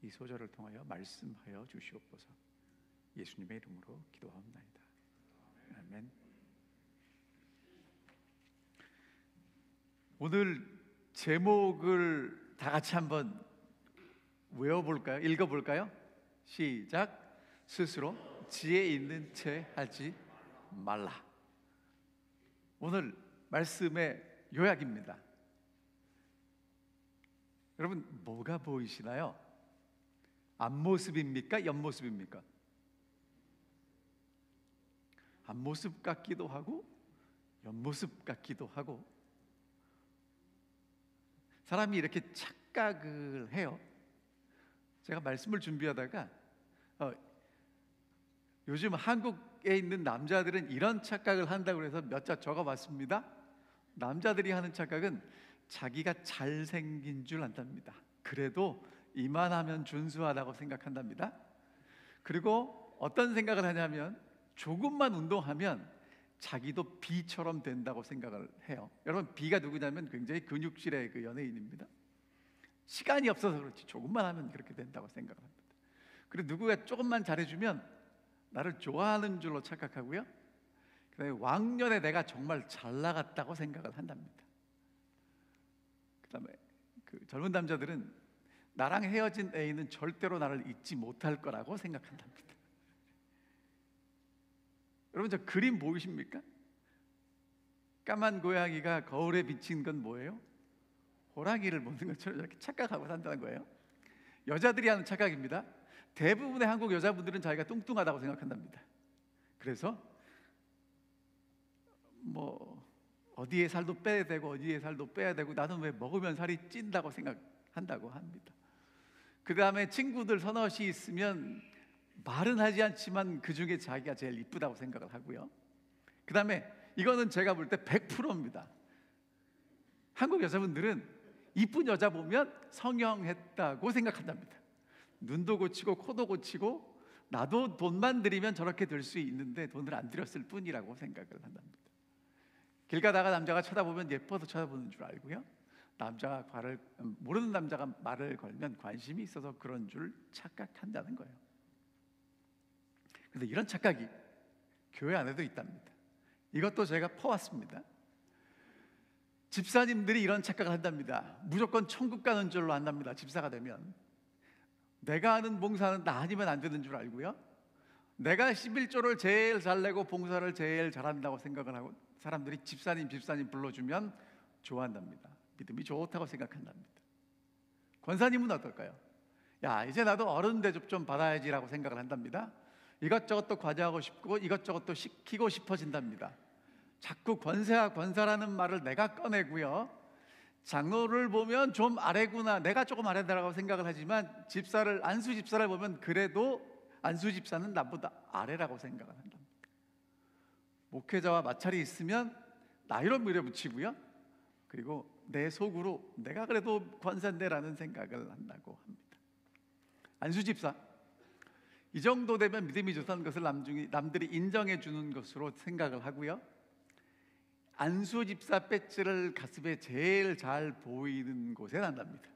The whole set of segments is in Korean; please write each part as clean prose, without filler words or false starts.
이 소절을 통하여 말씀하여 주시옵소서. 예수님의 이름으로 기도하옵나이다. 아멘. 오늘 제목을 다 같이 한번 외워볼까요? 읽어볼까요? 시작. 스스로 지혜 있는 채 하지 말라. 오늘 말씀의 요약입니다. 여러분, 뭐가 보이시나요? 앞모습입니까? 옆모습입니까? 앞모습 같기도 하고 옆모습 같기도 하고, 사람이 이렇게 착각을 해요. 제가 말씀을 준비하다가 요즘 한국에 있는 남자들은 이런 착각을 한다고 해서 몇 자 적어봤습니다. 남자들이 하는 착각은 자기가 잘생긴 줄 안답니다. 그래도 이만하면 준수하다고 생각한답니다. 그리고 어떤 생각을 하냐면 조금만 운동하면 자기도 B처럼 된다고 생각을 해요. 여러분, B가 누구냐면 굉장히 근육질의 그 연예인입니다. 시간이 없어서 그렇지 조금만 하면 그렇게 된다고 생각을 합니다. 그리고 누구가 조금만 잘해주면 나를 좋아하는 줄로 착각하고요, 그다음에 왕년에 내가 정말 잘 나갔다고 생각을 한답니다. 그다음에 그 젊은 남자들은 나랑 헤어진 애인은 절대로 나를 잊지 못할 거라고 생각한답니다. 여러분, 저 그림 보이십니까? 까만 고양이가 거울에 비친 건 뭐예요? 호랑이를 보는 것처럼 이렇게 착각하고 산다는 거예요. 여자들이 하는 착각입니다. 대부분의 한국 여자분들은 자기가 뚱뚱하다고 생각한답니다. 그래서 뭐 어디에 살도 빼야 되고 어디에 살도 빼야 되고, 나는 왜 먹으면 살이 찐다고 생각한다고 합니다. 그 다음에 친구들 서너시 있으면 말은 하지 않지만 그 중에 자기가 제일 이쁘다고 생각을 하고요. 그 다음에 이거는 제가 볼 때 100%입니다. 한국 여자분들은 이쁜 여자 보면 성형했다고 생각한답니다. 눈도 고치고 코도 고치고, 나도 돈만 들이면 저렇게 될 수 있는데 돈을 안 들였을 뿐이라고 생각을 한답니다. 길 가다가 남자가 쳐다보면 예뻐서 쳐다보는 줄 알고요, 남자가 모르는 남자가 말을 걸면 관심이 있어서 그런 줄 착각한다는 거예요. 그런데 이런 착각이 교회 안에도 있답니다. 이것도 제가 퍼왔습니다. 집사님들이 이런 착각을 한답니다. 무조건 천국 가는 줄로 안답니다. 집사가 되면 내가 하는 봉사는 나 아니면 안 되는 줄 알고요, 내가 11조를 제일 잘 내고 봉사를 제일 잘한다고 생각을 하고, 사람들이 집사님 불러주면 좋아한답니다. 믿음이 좋다고 생각한답니다. 권사님은 어떨까요? 야, 이제 나도 어른 대접 좀 받아야지라고 생각을 한답니다. 이것저것도 과제하고 싶고 이것저것도 시키고 싶어진답니다. 자꾸 권사라는 말을 내가 꺼내고요, 장로를 보면 좀 아래구나, 내가 조금 아래다라고 생각을 하지만 안수 집사를 보면 그래도 안수 집사는 나보다 아래라고 생각을 한답니다. 목회자와 마찰이 있으면 나이로 밀어붙이고요, 그리고 내 속으로 내가 그래도 권사인데라는 생각을 한다고 합니다. 안수 집사, 이 정도 되면 믿음이 좋다는 것을 남들이 인정해 주는 것으로 생각을 하고요, 안수 집사 배지를 가슴에 제일 잘 보이는 곳에 난답니다.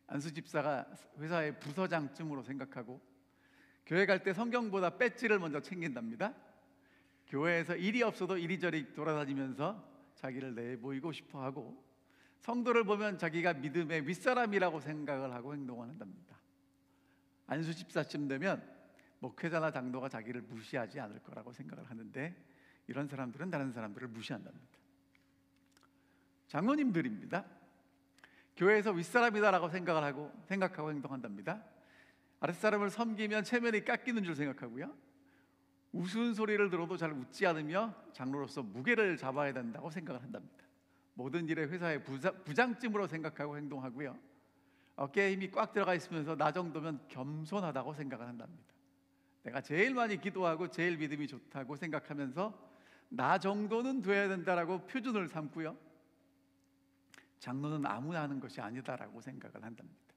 안수 집사가 회사의 부서장쯤으로 생각하고, 교회 갈 때 성경보다 배지를 먼저 챙긴답니다. 교회에서 일이 없어도 이리저리 돌아다니면서 자기를 내보이고 싶어하고, 성도를 보면 자기가 믿음의 윗사람이라고 생각을 하고 행동을 한답니다. 안수 집사쯤 되면 목회자나 장로가 자기를 무시하지 않을 거라고 생각을 하는데, 이런 사람들은 다른 사람들을 무시한답니다. 장로님들입니다. 교회에서 윗사람이다라고 생각하고 행동한답니다. 아랫사람을 섬기면 체면이 깎이는 줄 생각하고요, 우스운 소리를 들어도 잘 웃지 않으며 장로로서 무게를 잡아야 된다고 생각을 한답니다. 모든 일에 회사의 부장쯤으로 생각하고 행동하고요, 어깨에 힘이 꽉 들어가 있으면서 나 정도면 겸손하다고 생각을 한답니다. 내가 제일 많이 기도하고 제일 믿음이 좋다고 생각하면서 나 정도는 돼야 된다라고 표준을 삼고요, 장로는 아무나 하는 것이 아니다라고 생각을 한답니다.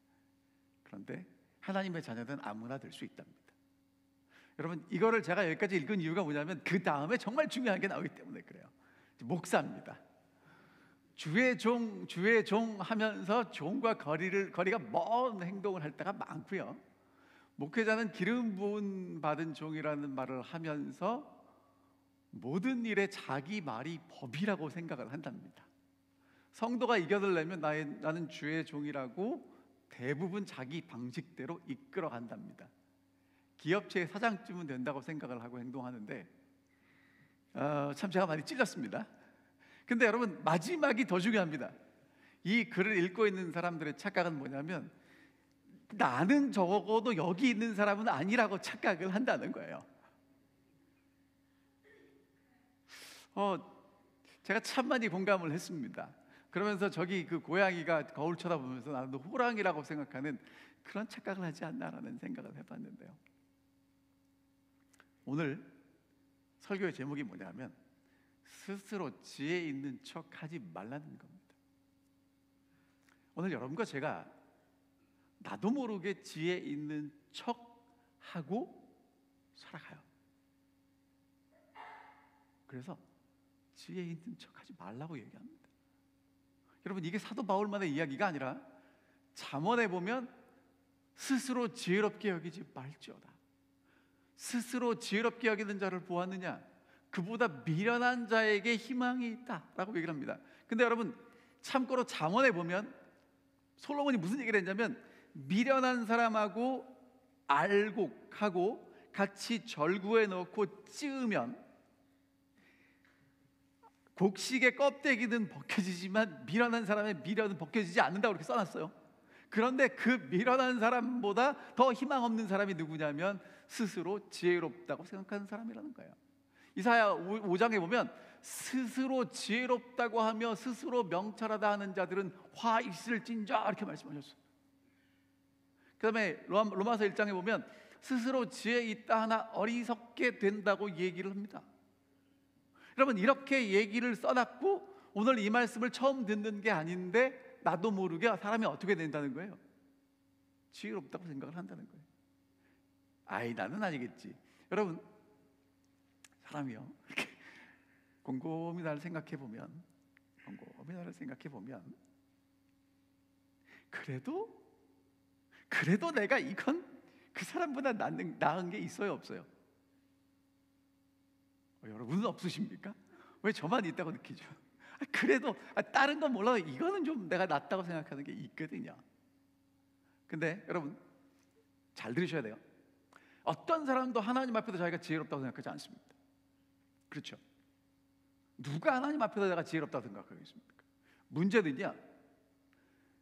그런데 하나님의 자녀는 아무나 될 수 있답니다. 여러분, 이거를 제가 여기까지 읽은 이유가 뭐냐면 그 다음에 정말 중요한 게 나오기 때문에 그래요. 목사입니다. 주의 종 하면서 종과 거리가 먼 행동을 할 때가 많고요. 목회자는 기름 부음 받은 종이라는 말을 하면서 모든 일에 자기 말이 법이라고 생각을 한답니다. 성도가 이겨들려면 나는 주의 종이라고 대부분 자기 방식대로 이끌어 간답니다. 기업체의 사장쯤은 된다고 생각을 하고 행동하는데 참 제가 많이 찔렸습니다. 근데 여러분, 마지막이 더 중요합니다. 이 글을 읽고 있는 사람들의 착각은 뭐냐면 나는 적어도 여기 있는 사람은 아니라고 착각을 한다는 거예요. 제가 참 많이 공감을 했습니다. 그러면서 저기 그 고양이가 거울 쳐다보면서 나는 호랑이라고 생각하는 그런 착각을 하지 않나라는 생각을 해봤는데요. 오늘 설교의 제목이 뭐냐면 스스로 지혜 있는 척 하지 말라는 겁니다. 오늘 여러분과 제가 나도 모르게 지혜 있는 척 하고 살아가요. 그래서 지혜 있는 척 하지 말라고 얘기합니다. 여러분, 이게 사도 바울만의 이야기가 아니라 잠언에 보면 스스로 지혜롭게 여기지 말지어다. 스스로 지혜롭게 여기는 자를 보았느냐? 그보다 미련한 자에게 희망이 있다라고 얘기를 합니다. 근데 여러분, 참고로 잠언에 보면 솔로몬이 무슨 얘기를 했냐면 미련한 사람하고 알곡하고 같이 절구에 넣고 찌으면 곡식의 껍데기는 벗겨지지만 미련한 사람의 미련은 벗겨지지 않는다고 이렇게 써놨어요. 그런데 그 미련한 사람보다 더 희망 없는 사람이 누구냐면 스스로 지혜롭다고 생각하는 사람이라는 거예요. 이사야 5장에 보면 스스로 지혜롭다고 하며 스스로 명철하다 하는 자들은 화 있을진저 이렇게 말씀하셨어요. 그 다음에 로마서 1장에 보면 스스로 지혜 있다 하나 어리석게 된다고 얘기를 합니다. 여러분, 이렇게 얘기를 써놨고 오늘 이 말씀을 처음 듣는 게 아닌데 나도 모르게 사람이 어떻게 된다는 거예요? 지혜롭다고 생각을 한다는 거예요. 아이, 나는 아니겠지. 여러분, 사람이요, 이렇게 곰곰이 나를 생각해 보면 그래도 내가 이건 그 사람보다 나은 게 있어요, 없어요? 여러분은 없으십니까? 왜 저만 있다고 느끼죠? 그래도 다른 건 몰라도 이거는 좀 내가 낫다고 생각하는 게 있거든요. 근데 여러분 잘 들으셔야 돼요. 어떤 사람도 하나님 앞에서 자기가 지혜롭다고 생각하지 않습니다. 그렇죠? 누가 하나님 앞에서 내가 지혜롭다고 생각하겠습니까? 문제는요,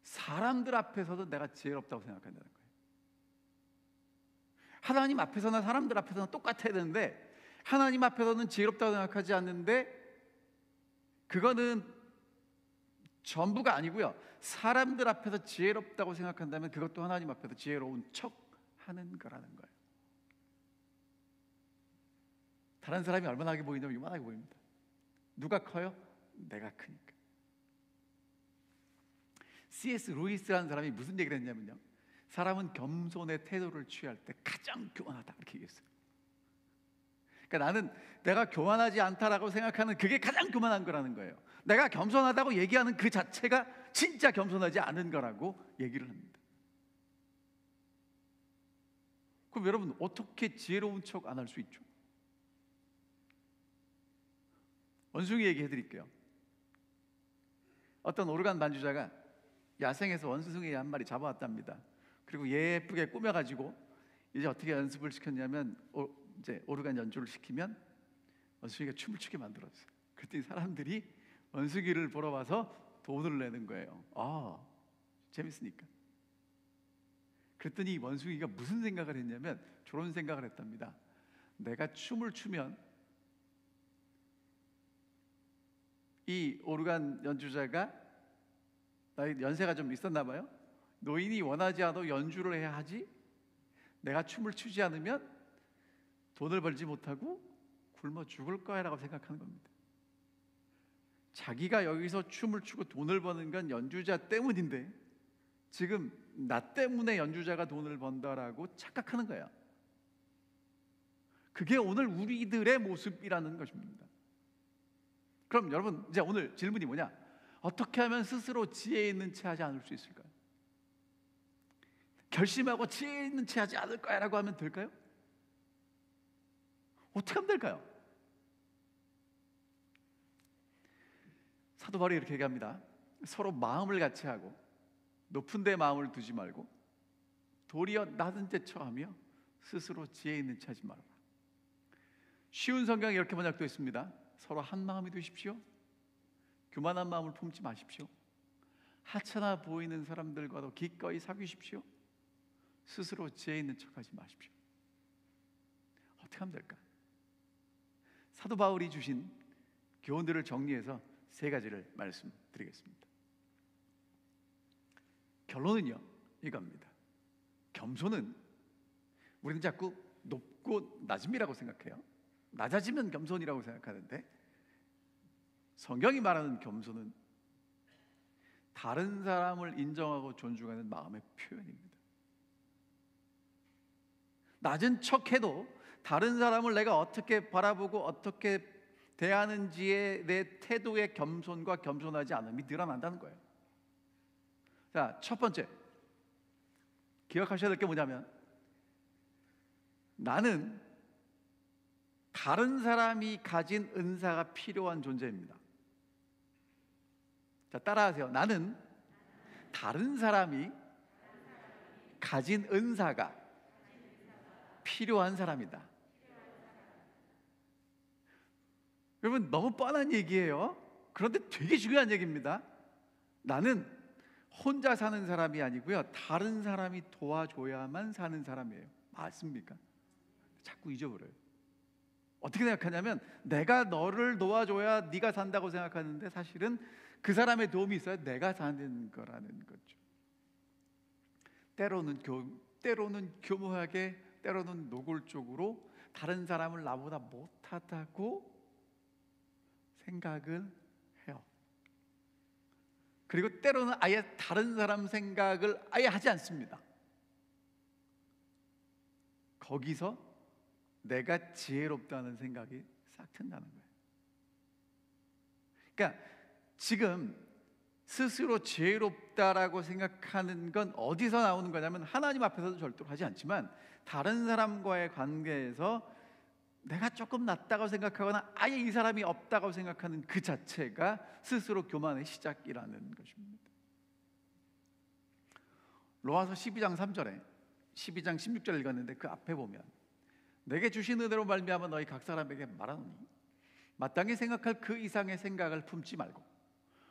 사람들 앞에서도 내가 지혜롭다고 생각한다는 거예요. 하나님 앞에서나 사람들 앞에서는 똑같아야 되는데 하나님 앞에서는 지혜롭다고 생각하지 않는데 그거는 전부가 아니고요, 사람들 앞에서 지혜롭다고 생각한다면 그것도 하나님 앞에서 지혜로운 척 하는 거라는 거예요. 다른 사람이 얼마나 하게 보이냐면 이만하게 보입니다. 누가 커요? 내가 크니까. C.S. 루이스라는 사람이 무슨 얘기를 했냐면요, 사람은 겸손의 태도를 취할 때 가장 교만하다 이렇게 얘기했어요. 그러니까 나는 내가 교만하지 않다라고 생각하는 그게 가장 교만한 거라는 거예요. 내가 겸손하다고 얘기하는 그 자체가 진짜 겸손하지 않은 거라고 얘기를 합니다. 그럼 여러분 어떻게 지혜로운 척 안 할 수 있죠? 원숭이 얘기해 드릴게요. 어떤 오르간 반주자가 야생에서 원숭이 한 마리 잡아왔답니다. 그리고 예쁘게 꾸며가지고 이제 어떻게 연습을 시켰냐면 이제 오르간 연주를 시키면 원숭이가 춤을 추게 만들었어요. 그랬더니 사람들이 원숭이를 보러 와서 돈을 내는 거예요. 재밌으니까. 그랬더니 원숭이가 무슨 생각을 했냐면 저런 생각을 했답니다. 내가 춤을 추면 이 오르간 연주자가 나이 연세가 좀 있었나 봐요. 노인이 원하지 않아도 연주를 해야 하지, 내가 춤을 추지 않으면 돈을 벌지 못하고 굶어 죽을 거야라고 생각하는 겁니다. 자기가 여기서 춤을 추고 돈을 버는 건 연주자 때문인데 지금 나 때문에 연주자가 돈을 번다라고 착각하는 거야. 그게 오늘 우리들의 모습이라는 것입니다. 그럼 여러분, 이제 오늘 질문이 뭐냐? 어떻게 하면 스스로 지혜 있는 채 하지 않을 수 있을까요? 결심하고 지혜 있는 채 하지 않을 거야 라고 하면 될까요? 어떻게 하면 될까요? 사도 바울이 이렇게 얘기합니다. 서로 마음을 같이 하고 높은 데 마음을 두지 말고 도리어 낮은 데 처하며 스스로 지혜 있는 채 하지 말아라. 쉬운 성경에 이렇게 번역되어 있습니다. 서로 한 마음이 되십시오. 교만한 마음을 품지 마십시오. 하찮아 보이는 사람들과도 기꺼이 사귀십시오. 스스로 지혜 있는 척하지 마십시오. 어떻게 하면 될까? 사도 바울이 주신 교훈들을 정리해서 세 가지를 말씀드리겠습니다. 결론은요, 이겁니다. 겸손은 우리는 자꾸 높고 낮음이라고 생각해요. 낮아지면 겸손이라고 생각하는데 성경이 말하는 겸손은 다른 사람을 인정하고 존중하는 마음의 표현입니다. 낮은 척해도 다른 사람을 내가 어떻게 바라보고 어떻게 대하는지에 내 태도의 겸손과 겸손하지 않음이 드러난다는 거예요. 자, 첫 번째 기억하셔야 될 게 뭐냐면 나는 다른 사람이 가진 은사가 필요한 존재입니다. 자, 따라하세요. 나는 다른 사람이 가진 은사가 필요한 사람이다. 여러분, 너무 뻔한 얘기예요. 그런데 되게 중요한 얘기입니다. 나는 혼자 사는 사람이 아니고요, 다른 사람이 도와줘야만 사는 사람이에요. 맞습니까? 자꾸 잊어버려요. 어떻게 생각하냐면 내가 너를 도와줘야 네가 산다고 생각하는데 사실은 그 사람의 도움이 있어야 내가 사는 거라는 거죠. 때로는 교묘하게, 때로는 노골적으로 다른 사람을 나보다 못하다고 생각을 해요. 그리고 때로는 아예 다른 사람 생각을 아예 하지 않습니다. 거기서 내가 지혜롭다는 생각이 싹 튼다는 거예요. 그러니까 지금 스스로 지혜롭다라고 생각하는 건 어디서 나오는 거냐면 하나님 앞에서도 절대로 하지 않지만 다른 사람과의 관계에서 내가 조금 낫다고 생각하거나 아예 이 사람이 없다고 생각하는 그 자체가 스스로 교만의 시작이라는 것입니다. 로마서 12장 3절에 12장 16절 읽었는데 그 앞에 보면 내게 주신 은혜로 말미암아 너희 각 사람에게 말하노니 마땅히 생각할 그 이상의 생각을 품지 말고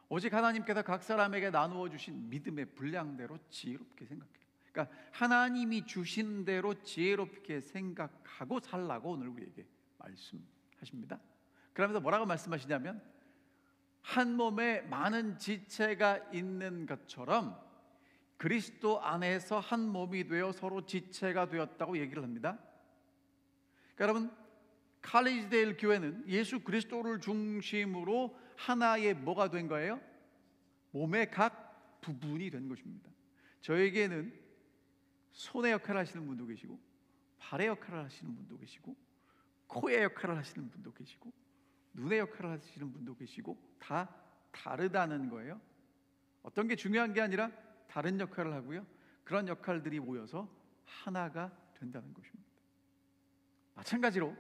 오직 하나님께서 각 사람에게 나누어 주신 믿음의 분량대로 지혜롭게 생각해요. 그러니까 하나님이 주신 대로 지혜롭게 생각하고 살라고 오늘 우리에게 말씀하십니다. 그러면서 뭐라고 말씀하시냐면 한 몸에 많은 지체가 있는 것처럼 그리스도 안에서 한 몸이 되어 서로 지체가 되었다고 얘기를 합니다. 그러니까 여러분, 칼리지데일 교회는 예수 그리스도를 중심으로 하나의 뭐가 된 거예요? 몸의 각 부분이 된 것입니다. 저에게는 손의 역할을 하시는 분도 계시고 발의 역할을 하시는 분도 계시고 코의 역할을 하시는 분도 계시고 눈의 역할을 하시는 분도 계시고 다 다르다는 거예요. 어떤 게 중요한 게 아니라 다른 역할을 하고요, 그런 역할들이 모여서 하나가 된다는 것입니다. 마찬가지로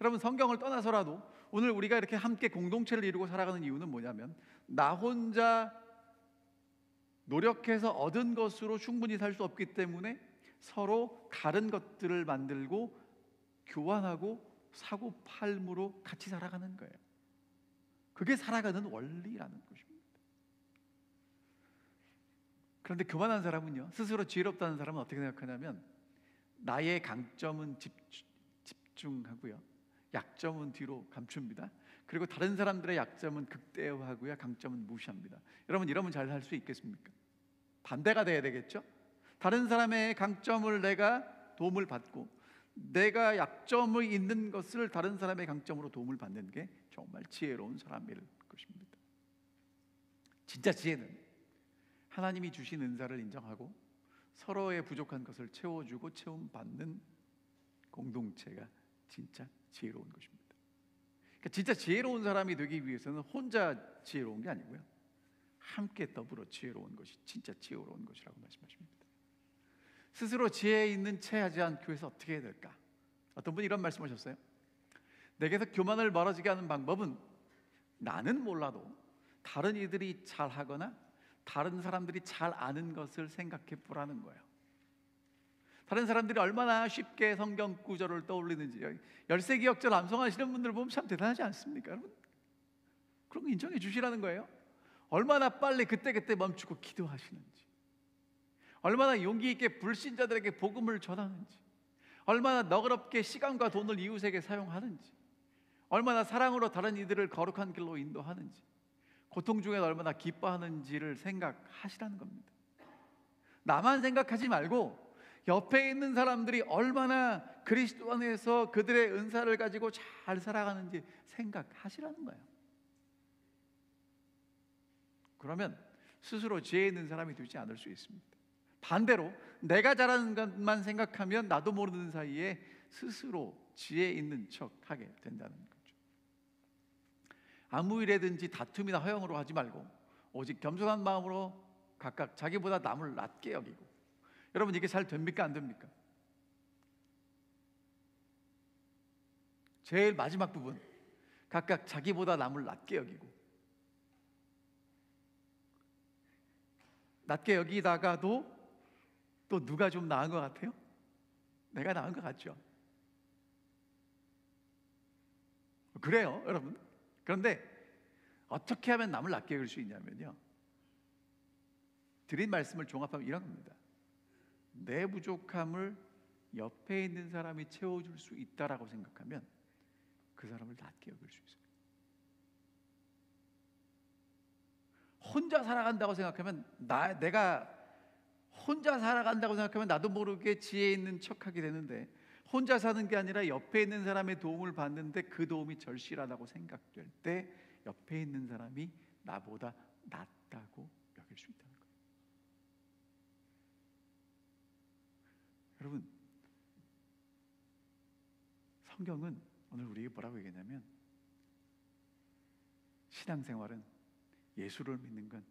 여러분, 성경을 떠나서라도 오늘 우리가 이렇게 함께 공동체를 이루고 살아가는 이유는 뭐냐면 나 혼자 노력해서 얻은 것으로 충분히 살 수 없기 때문에 서로 다른 것들을 만들고 교환하고 사고 팔므로 같이 살아가는 거예요. 그게 살아가는 원리라는 것입니다. 그런데 교만한 사람은요, 스스로 지혜롭다는 사람은 어떻게 생각하냐면 나의 강점은 집중하고요, 약점은 뒤로 감춥니다. 그리고 다른 사람들의 약점은 극대화하고요, 강점은 무시합니다. 여러분, 이러면 잘 살 수 있겠습니까? 반대가 돼야 되겠죠? 다른 사람의 강점을 내가 도움을 받고 내가 약점이 있는 것을 다른 사람의 강점으로 도움을 받는 게 정말 지혜로운 사람일 것입니다. 진짜 지혜는 하나님이 주신 은사를 인정하고 서로의 부족한 것을 채워주고 채움받는 공동체가 진짜 지혜로운 것입니다. 그러니까 진짜 지혜로운 사람이 되기 위해서는 혼자 지혜로운 게 아니고요, 함께 더불어 지혜로운 것이 진짜 지혜로운 것이라고 말씀하십니다. 스스로 지혜 있는 채 하지 않기 위해서 어떻게 해야 될까? 어떤 분이 이런 말씀하셨어요. 내게서 교만을 멀어지게 하는 방법은 나는 몰라도 다른 이들이 잘하거나 다른 사람들이 잘 아는 것을 생각해 보라는 거예요. 다른 사람들이 얼마나 쉽게 성경 구절을 떠올리는지, 열세기역절 암송하시는 분들 보면 참 대단하지 않습니까? 여러분, 그런 거 인정해 주시라는 거예요. 얼마나 빨리 그때그때 멈추고 기도하시는지, 얼마나 용기 있게 불신자들에게 복음을 전하는지, 얼마나 너그럽게 시간과 돈을 이웃에게 사용하는지, 얼마나 사랑으로 다른 이들을 거룩한 길로 인도하는지, 고통 중에 얼마나 기뻐하는지를 생각하시라는 겁니다. 나만 생각하지 말고 옆에 있는 사람들이 얼마나 그리스도 안에서 그들의 은사를 가지고 잘 살아가는지 생각하시라는 거예요. 그러면 스스로 지혜 있는 사람이 되지 않을 수 있습니다. 반대로 내가 잘하는 것만 생각하면 나도 모르는 사이에 스스로 지혜 있는 척하게 된다는 거죠. 아무 일에든지 다툼이나 허영으로 하지 말고 오직 겸손한 마음으로 각각 자기보다 남을 낮게 여기고. 여러분, 이게 잘 됩니까? 안 됩니까? 제일 마지막 부분, 각각 자기보다 남을 낮게 여기고. 낮게 여기다가도 또 누가 좀 나은 것 같아요? 내가 나은 것 같죠? 그래요, 여러분. 그런데 어떻게 하면 남을 낮게 여길 수 있냐면요, 드린 말씀을 종합하면 이런 겁니다. 내 부족함을 옆에 있는 사람이 채워줄 수 있다라고 생각하면 그 사람을 낮게 여길 수 있어요. 혼자 살아간다고 생각하면 내가 혼자 살아간다고 생각하면 나도 모르게 지혜 있는 척하게 되는데, 혼자 사는 게 아니라 옆에 있는 사람의 도움을 받는데 그 도움이 절실하다고 생각될 때 옆에 있는 사람이 나보다 낫다고 여길 수 있다는 거예요. 여러분, 성경은 오늘 우리에게 뭐라고 얘기했냐면, 신앙생활은 예수를 믿는 건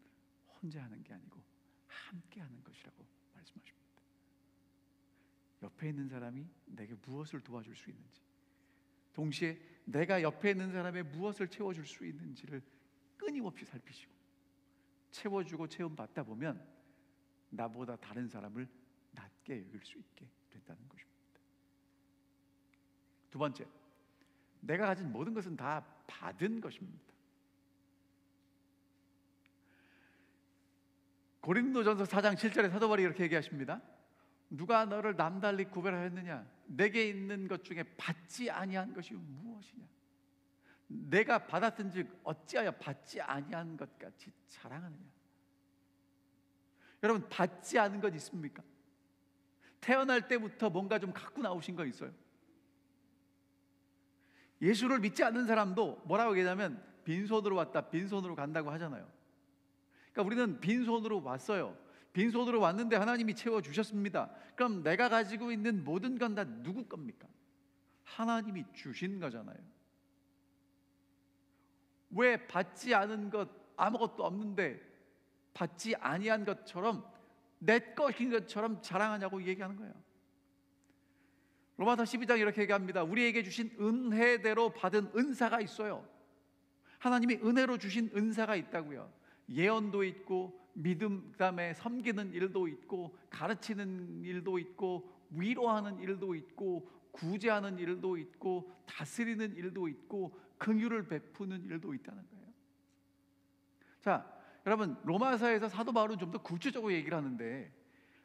혼자 하는 게 아니고 함께 하는 것이라고 말씀하십니다. 옆에 있는 사람이 내게 무엇을 도와줄 수 있는지, 동시에 내가 옆에 있는 사람의 무엇을 채워줄 수 있는지를 끊임없이 살피시고 채워주고 체험받다 보면 나보다 다른 사람을 낮게 여길 수 있게 된다는 것입니다. 두 번째, 내가 가진 모든 것은 다 받은 것입니다. 고린도전서 4장 7절에 사도 바울이 이렇게 얘기하십니다. 누가 너를 남달리 구별하였느냐? 내게 있는 것 중에 받지 아니한 것이 무엇이냐? 내가 받았은즉 어찌하여 받지 아니한 것 같이 자랑하느냐? 여러분, 받지 않은 것 있습니까? 태어날 때부터 뭔가 좀 갖고 나오신 거 있어요? 예수를 믿지 않는 사람도 뭐라고 얘기하냐면 빈손으로 왔다 빈손으로 간다고 하잖아요. 그러니까 우리는 빈손으로 왔어요. 빈손으로 왔는데 하나님이 채워주셨습니다. 그럼 내가 가지고 있는 모든 건 다 누구 겁니까? 하나님이 주신 거잖아요. 왜 받지 않은 것, 아무것도 없는데 받지 아니한 것처럼 내 것인 것처럼 자랑하냐고 얘기하는 거예요. 로마서 12장 이렇게 얘기합니다. 우리에게 주신 은혜대로 받은 은사가 있어요. 하나님이 은혜로 주신 은사가 있다고요. 예언도 있고 믿음, 그다음에 섬기는 일도 있고 가르치는 일도 있고 위로하는 일도 있고 구제하는 일도 있고 다스리는 일도 있고 긍휼을 베푸는 일도 있다는 거예요. 자, 여러분, 로마서에서 사도 바울은 좀 더 구체적으로 얘기를 하는데,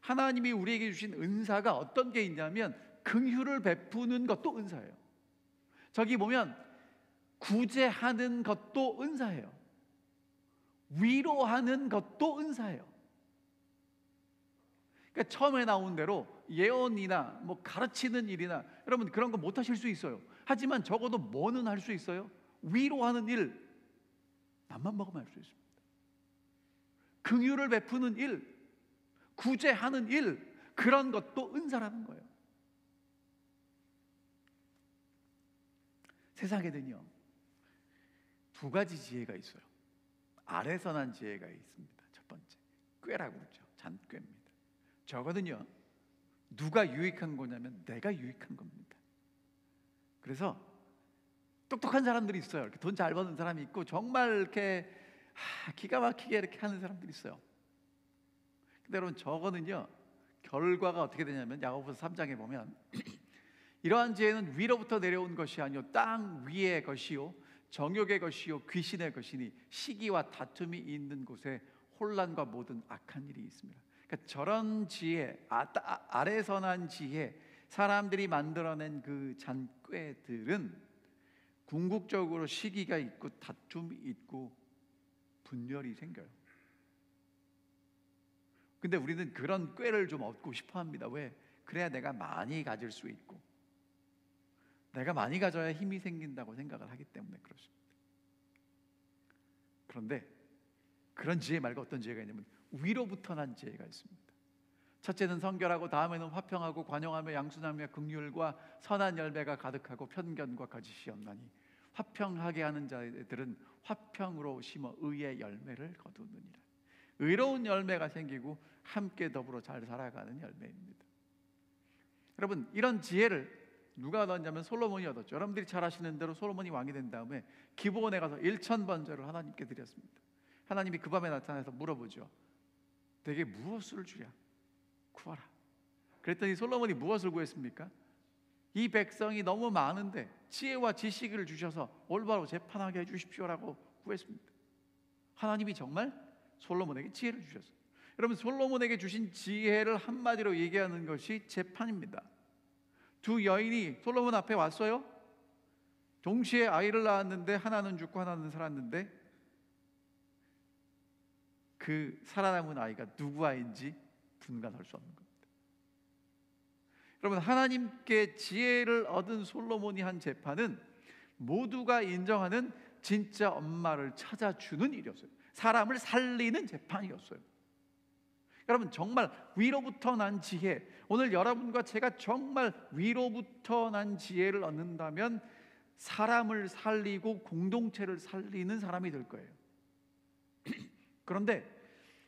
하나님이 우리에게 주신 은사가 어떤 게 있냐면 긍휼을 베푸는 것도 은사예요. 저기 보면 구제하는 것도 은사예요. 위로하는 것도 은사예요. 그러니까 처음에 나온 대로 예언이나 뭐 가르치는 일이나 여러분 그런 거 못 하실 수 있어요. 하지만 적어도 뭐는 할 수 있어요? 위로하는 일, 맘만 먹으면 할 수 있습니다. 긍휼을 베푸는 일, 구제하는 일, 그런 것도 은사라는 거예요. 세상에는요 두 가지 지혜가 있어요. 아래서 난 지혜가 있습니다. 첫 번째, 꾀라고 그러죠. 잔꾀입니다. 저거는요, 누가 유익한 거냐면 내가 유익한 겁니다. 그래서 똑똑한 사람들이 있어요. 이렇게 돈 잘 버는 사람이 있고 정말 이렇게 기가 막히게 이렇게 하는 사람들이 있어요. 근데 여러분, 저거는요, 결과가 어떻게 되냐면 야고보서 3장에 보면 이러한 지혜는 위로부터 내려온 것이 아니요 땅 위의 것이요 정욕의 것이요 귀신의 것이니 시기와 다툼이 있는 곳에 혼란과 모든 악한 일이 있습니다. 그러니까 저런 지혜, 아래서 난 지혜, 사람들이 만들어낸 그 잔꾀들은 궁극적으로 시기가 있고 다툼이 있고 분열이 생겨요. 근데 우리는 그런 꾀를 좀 얻고 싶어 합니다. 왜? 그래야 내가 많이 가질 수 있고, 내가 많이 가져야 힘이 생긴다고 생각을 하기 때문에 그렇습니다. 그런데 그런 지혜 말고 어떤 지혜가 있냐면 위로부터 난 지혜가 있습니다. 첫째는 성결하고, 다음에는 화평하고, 관용하며 양순하며 긍휼과 선한 열매가 가득하고 편견과 거짓이 없나니 화평하게 하는 자들은 화평으로 심어 의의 열매를 거두느니라. 의로운 열매가 생기고 함께 더불어 잘 살아가는 열매입니다. 여러분, 이런 지혜를 누가 얻었냐면 솔로몬이 얻었죠. 여러분들이 잘 아시는 대로 솔로몬이 왕이 된 다음에 기브온에 가서 1000번제를 하나님께 드렸습니다. 하나님이 그 밤에 나타나서 물어보죠. 내게 무엇을 주랴? 구하라. 그랬더니 솔로몬이 무엇을 구했습니까? 이 백성이 너무 많은데 지혜와 지식을 주셔서 올바로 재판하게 해주십시오라고 구했습니다. 하나님이 정말 솔로몬에게 지혜를 주셨어요. 여러분, 솔로몬에게 주신 지혜를 한마디로 얘기하는 것이 재판입니다. 두 여인이 솔로몬 앞에 왔어요. 동시에 아이를 낳았는데 하나는 죽고 하나는 살았는데 그 살아남은 아이가 누구 아이인지 분간할 수 없는 겁니다. 여러분, 하나님께 지혜를 얻은 솔로몬이 한 재판은 모두가 인정하는 진짜 엄마를 찾아주는 일이었어요. 사람을 살리는 재판이었어요. 여러분, 정말 위로부터 난 지혜, 오늘 여러분과 제가 정말 위로부터 난 지혜를 얻는다면 사람을 살리고 공동체를 살리는 사람이 될 거예요. 그런데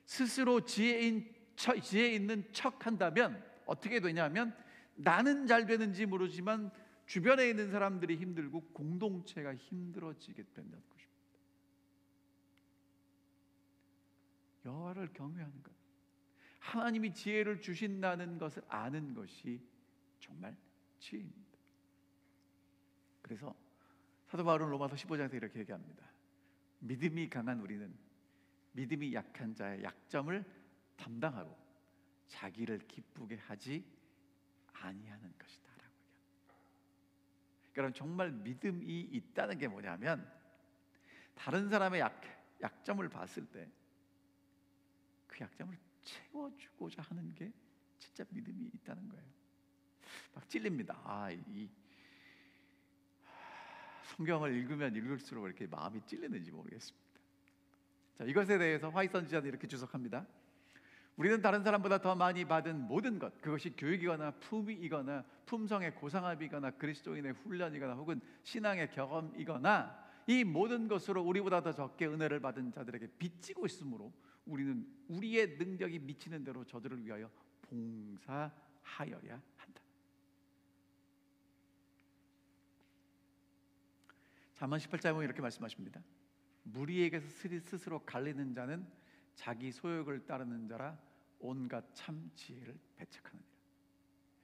스스로 지혜 있는 척 한다면 어떻게 되냐면 나는 잘 되는지 모르지만 주변에 있는 사람들이 힘들고 공동체가 힘들어지게 된다는 것입니다. 여호와를 경외하는 것, 하나님이 지혜를 주신다는 것을 아는 것이 정말 지혜입니다. 그래서 사도 바울은 로마서 15장에서 이렇게 얘기합니다. 믿음이 강한 우리는 믿음이 약한 자의 약점을 담당하고 자기를 기쁘게 하지 아니하는 것이다 라고 얘기합니다. 그럼 정말 믿음이 있다는 게 뭐냐면 다른 사람의 약점을 봤을 때 그 약점을 채워주고자 하는 게 진짜 믿음이 있다는 거예요. 막 찔립니다. 이 성경을 읽으면 읽을수록 이렇게 마음이 찔리는지 모르겠습니다. 자, 이것에 대해서 화이트 선지자는 이렇게 주석합니다. 우리는 다른 사람보다 더 많이 받은 모든 것, 그것이 교육이거나 품위이거나 품성의 고상함이거나 그리스도인의 훈련이거나 혹은 신앙의 경험이거나 이 모든 것으로 우리보다 더 적게 은혜를 받은 자들에게 빚지고 있으므로 우리는 우리의 능력이 미치는 대로 저들을 위하여 봉사하여야 한다. 잠언 18장에 보면 이렇게 말씀하십니다. 무리에게서 스스로 갈리는 자는 자기 소욕을 따르는 자라 온갖 참 지혜를 배척하느니라.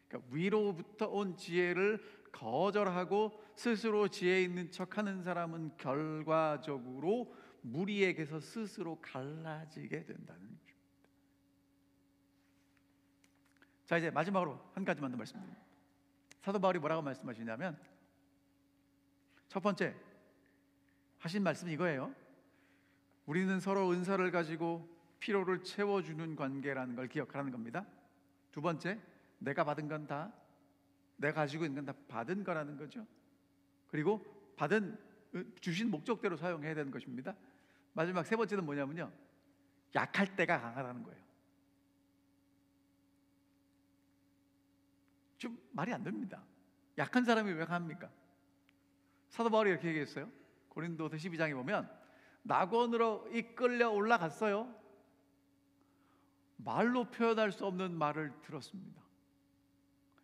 그러니까 위로부터 온 지혜를 거절하고 스스로 지혜 있는 척하는 사람은 결과적으로 무리에게서 스스로 갈라지게 된다는 것입니다. 자, 이제 마지막으로 한 가지만 더 말씀드립니다. 사도 바울이 뭐라고 말씀하시냐면 첫 번째 하신 말씀은 이거예요. 우리는 서로 은사를 가지고 필요를 채워주는 관계라는 걸 기억하라는 겁니다. 두 번째, 내가 받은 건 다, 내가 가지고 있는 건 다 받은 거라는 거죠. 그리고 주신 목적대로 사용해야 되는 것입니다. 마지막 세 번째는 뭐냐면요, 약할 때가 강하다는 거예요. 좀 말이 안 됩니다. 약한 사람이 왜 강합니까? 사도 바울이 이렇게 얘기했어요. 고린도서 12장에 보면 낙원으로 이끌려 올라갔어요. 말로 표현할 수 없는 말을 들었습니다.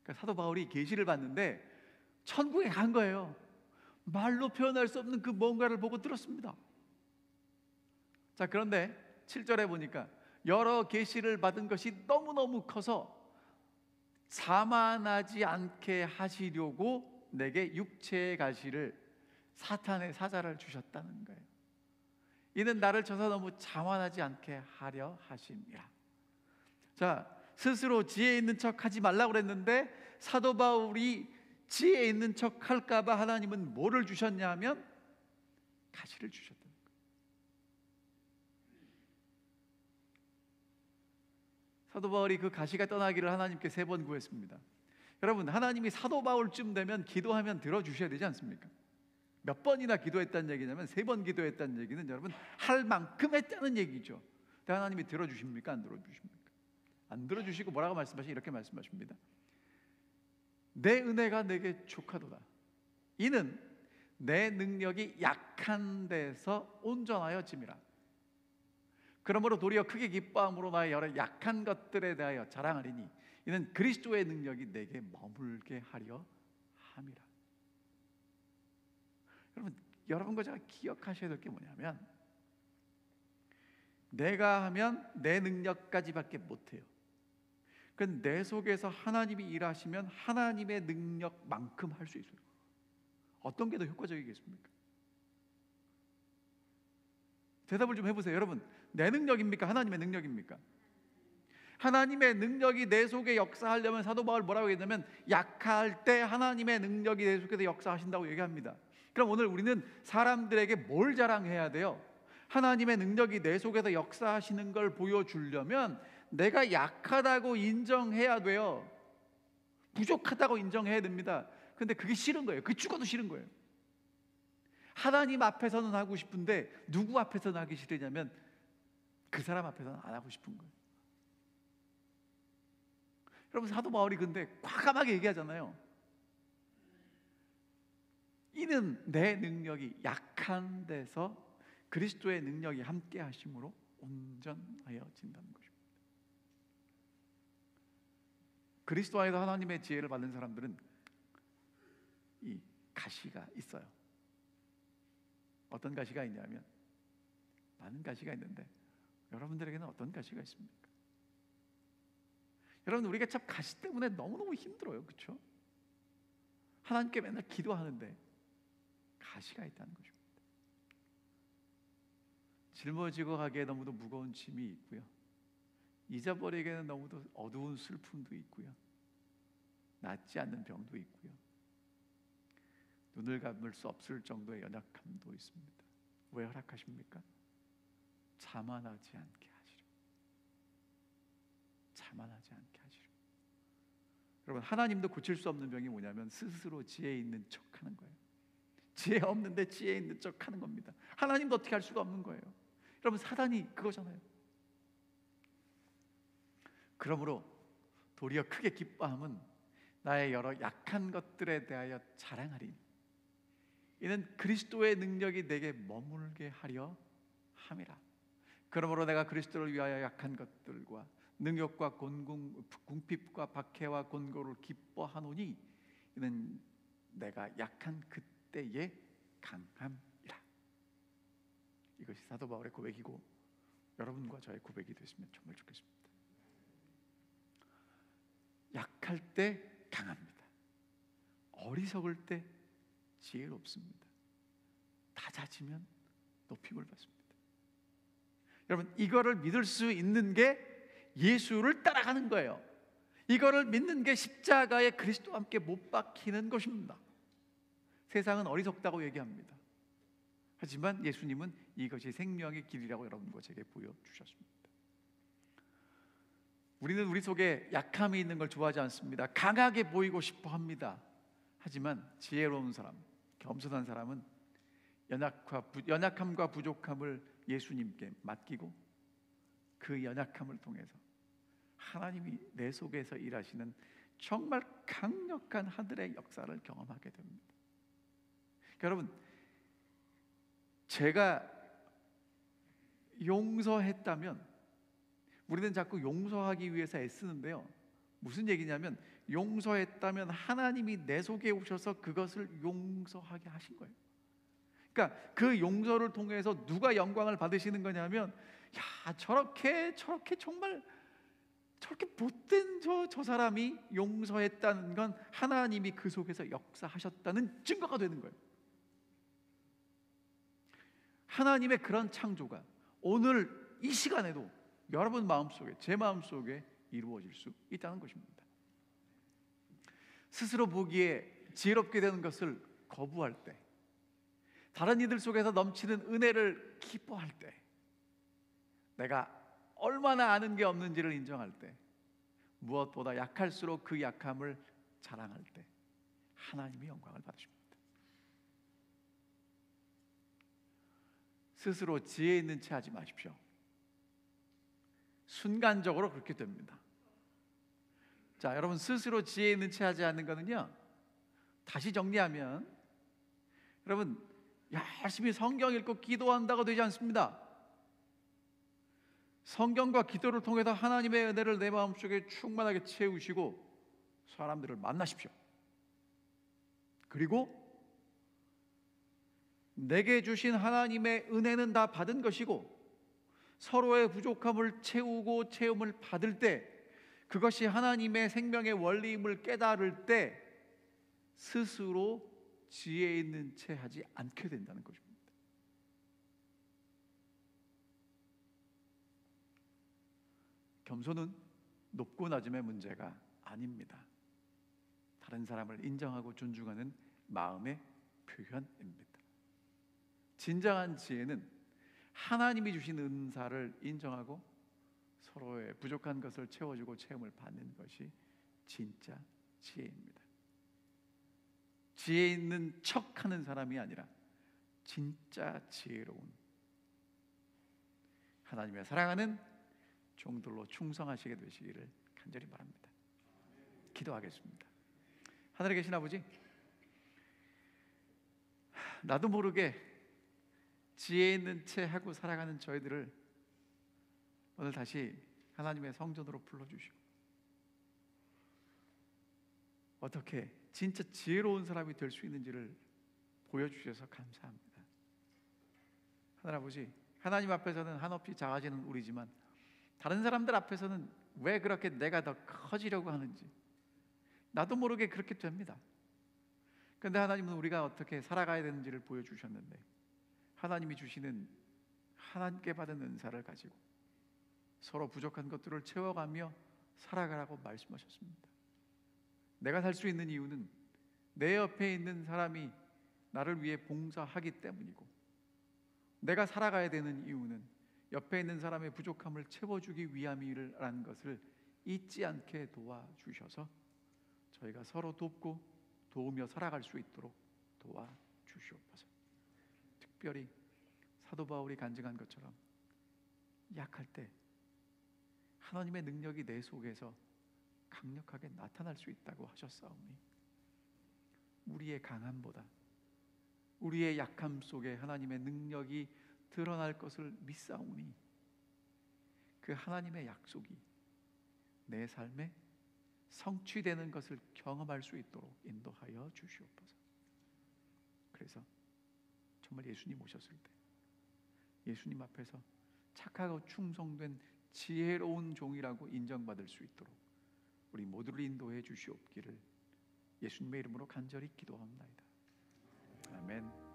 그러니까 사도 바울이 계시를 봤는데 천국에 간 거예요. 말로 표현할 수 없는 그 뭔가를 보고 들었습니다. 자, 그런데 7절에 보니까 여러 계시를 받은 것이 너무너무 커서 자만하지 않게 하시려고 내게 육체의 가시를, 사탄의 사자를 주셨다는 거예요. 이는 나를 쳐서 너무 자만하지 않게 하려 하심이라. 자, 스스로 지혜 있는 척 하지 말라고 그랬는데 사도 바울이 지혜 있는 척 할까 봐 하나님은 뭐를 주셨냐 하면 가시를 주셨다는 거예요. 사도 바울이 그 가시가 떠나기를 하나님께 3번 구했습니다. 여러분, 하나님이 사도 바울쯤 되면 기도하면 들어주셔야 되지 않습니까? 몇 번이나 기도했다는 얘기냐면 3번 기도했다는 얘기는 여러분 할 만큼 했다는 얘기죠. 근데 하나님이 들어주십니까? 안 들어주십니까? 안 들어주시고 뭐라고 말씀하시냐? 이렇게 말씀하십니다. 내 은혜가 내게 족하도다. 이는 내 능력이 약한 데서 온전하여 짐이라. 그러므로 도리어 크게 기뻐함으로 나의 여러 약한 것들에 대하여 자랑하리니 이는 그리스도의 능력이 내게 머물게 하려 함이라. 여러분과 제가 기억하셔야 될 게 뭐냐면, 내가 하면 내 능력까지밖에 못해요. 그건 내 속에서 하나님이 일하시면 하나님의 능력만큼 할 수 있어요. 어떤 게 더 효과적이겠습니까? 대답을 좀 해보세요. 여러분, 내 능력입니까? 하나님의 능력입니까? 하나님의 능력이 내 속에 역사하려면 사도 바울 뭐라고 얘기했냐면 약할 때 하나님의 능력이 내 속에서 역사하신다고 얘기합니다. 그럼 오늘 우리는 사람들에게 뭘 자랑해야 돼요? 하나님의 능력이 내 속에서 역사하시는 걸 보여주려면 내가 약하다고 인정해야 돼요. 부족하다고 인정해야 됩니다. 근데 그게 싫은 거예요. 그 죽어도 싫은 거예요. 하나님 앞에서는 하고 싶은데 누구 앞에서는 하기 싫으냐면 그 사람 앞에서는 안 하고 싶은 거예요. 여러분, 사도 바울이 근데 과감하게 얘기하잖아요. 이는 내 능력이 약한 데서 그리스도의 능력이 함께 하심으로 온전하여진다는 것입니다. 그리스도 안에서 하나님의 지혜를 받는 사람들은 이 가시가 있어요. 어떤 가시가 있냐면 많은 가시가 있는데 여러분들에게는 어떤 가시가 있습니까? 여러분, 우리가 참 가시 때문에 너무너무 힘들어요. 그렇죠? 하나님께 맨날 기도하는데 가시가 있다는 것입니다. 짊어지고 가기에 너무도 무거운 짐이 있고요, 잊어버리기에는 너무도 어두운 슬픔도 있고요, 낫지 않는 병도 있고요, 눈을 감을 수 없을 정도의 연약함도 있습니다. 왜 허락하십니까? 자만하지 않게 하시려. 자만하지 않게 하시려. 여러분, 하나님도 고칠 수 없는 병이 뭐냐면 스스로 지혜 있는 척하는 거예요. 지혜 없는데 지혜 있는 척하는 겁니다. 하나님도 어떻게 할 수가 없는 거예요. 여러분, 사단이 그거잖아요. 그러므로 도리어 크게 기뻐함은 나의 여러 약한 것들에 대하여 자랑하리니 이는 그리스도의 능력이 내게 머물게 하려 함이라. 그러므로 내가 그리스도를 위하여 약한 것들과 능욕과 궁핍과 박해와 곤고를 기뻐하노니 이는 내가 약한 그때의 강함이라. 이것이 사도 바울의 고백이고 여러분과 저의 고백이 됐으면 정말 좋겠습니다. 약할 때 강합니다. 어리석을 때 지혜롭습니다. 낮아지면 높임을 받습니다. 여러분, 이거를 믿을 수 있는 게 예수를 따라가는 거예요. 이거를 믿는 게 십자가에 그리스도와 함께 못 박히는 것입니다. 세상은 어리석다고 얘기합니다. 하지만 예수님은 이것이 생명의 길이라고 여러분과 제게 보여주셨습니다. 우리는 우리 속에 약함이 있는 걸 좋아하지 않습니다. 강하게 보이고 싶어 합니다. 하지만 지혜로운 사람, 겸손한 사람은 연약함과 부족함을 예수님께 맡기고 그 연약함을 통해서 하나님이 내 속에서 일하시는 정말 강력한 하늘의 역사를 경험하게 됩니다. 여러분, 제가 용서했다면, 우리는 자꾸 용서하기 위해서 애쓰는데요, 무슨 얘기냐면 용서했다면 하나님이 내 속에 오셔서 그것을 용서하게 하신 거예요. 그러니까 그 용서를 통해서 누가 영광을 받으시는 거냐면, 야, 저렇게 정말 저렇게 못된 저 사람이 용서했다는 건 하나님이 그 속에서 역사하셨다는 증거가 되는 거예요. 하나님의 그런 창조가 오늘 이 시간에도 여러분 마음속에, 제 마음속에 이루어질 수 있다는 것입니다. 스스로 보기에 지혜롭게 되는 것을 거부할 때, 다른 이들 속에서 넘치는 은혜를 기뻐할 때, 내가 얼마나 아는 게 없는지를 인정할 때, 무엇보다 약할수록 그 약함을 자랑할 때 하나님이 영광을 받으십니다. 스스로 지혜 있는 체 하지 마십시오. 순간적으로 그렇게 됩니다. 자, 여러분, 스스로 지혜 있는 체 하지 않는 거는요, 다시 정리하면 여러분, 열심히 성경 읽고 기도한다고 되지 않습니다. 성경과 기도를 통해서 하나님의 은혜를 내 마음속에 충만하게 채우시고 사람들을 만나십시오. 그리고 내게 주신 하나님의 은혜는 다 받은 것이고, 서로의 부족함을 채우고 채움을 받을 때, 그것이 하나님의 생명의 원리임을 깨달을 때 스스로 지혜 있는 채 하지 않게 된다는 것입니다. 겸손은 높고 낮음의 문제가 아닙니다. 다른 사람을 인정하고 존중하는 마음의 표현입니다. 진정한 지혜는 하나님이 주신 은사를 인정하고 서로의 부족한 것을 채워주고 체험을 받는 것이 진짜 지혜입니다. 지혜 있는 척하는 사람이 아니라 진짜 지혜로운 하나님의 사랑하는 종들로 충성하시게 되시기를 간절히 바랍니다. 기도하겠습니다. 하늘에 계신 아버지, 나도 모르게 지혜 있는 채 하고 살아가는 저희들을 오늘 다시 하나님의 성전으로 불러주시고, 어떻게 진짜 지혜로운 사람이 될 수 있는지를 보여주셔서 감사합니다. 하늘 아버지, 하나님 앞에서는 한없이 작아지는 우리지만 다른 사람들 앞에서는 왜 그렇게 내가 더 커지려고 하는지 나도 모르게 그렇게 됩니다. 그런데 하나님은 우리가 어떻게 살아가야 되는지를 보여주셨는데, 하나님이 주시는 하나님께 받은 은사를 가지고 서로 부족한 것들을 채워가며 살아가라고 말씀하셨습니다. 내가 살 수 있는 이유는 내 옆에 있는 사람이 나를 위해 봉사하기 때문이고, 내가 살아가야 되는 이유는 옆에 있는 사람의 부족함을 채워주기 위함이라는 것을 잊지 않게 도와주셔서 저희가 서로 돕고 도우며 살아갈 수 있도록 도와주시옵소서. 특별히 사도 바울이 간증한 것처럼 약할 때 하나님의 능력이 내 속에서 강력하게 나타날 수 있다고 하셨사오니, 우리의 강함보다 우리의 약함 속에 하나님의 능력이 드러날 것을 믿사오니, 그 하나님의 약속이 내 삶에 성취되는 것을 경험할 수 있도록 인도하여 주시옵소서. 그래서 정말 예수님 오셨을 때 예수님 앞에서 착하고 충성된 지혜로운 종이라고 인정받을 수 있도록 우리 모두를 인도해 주시옵기를 예수님의 이름으로 간절히 기도합니다. 아멘.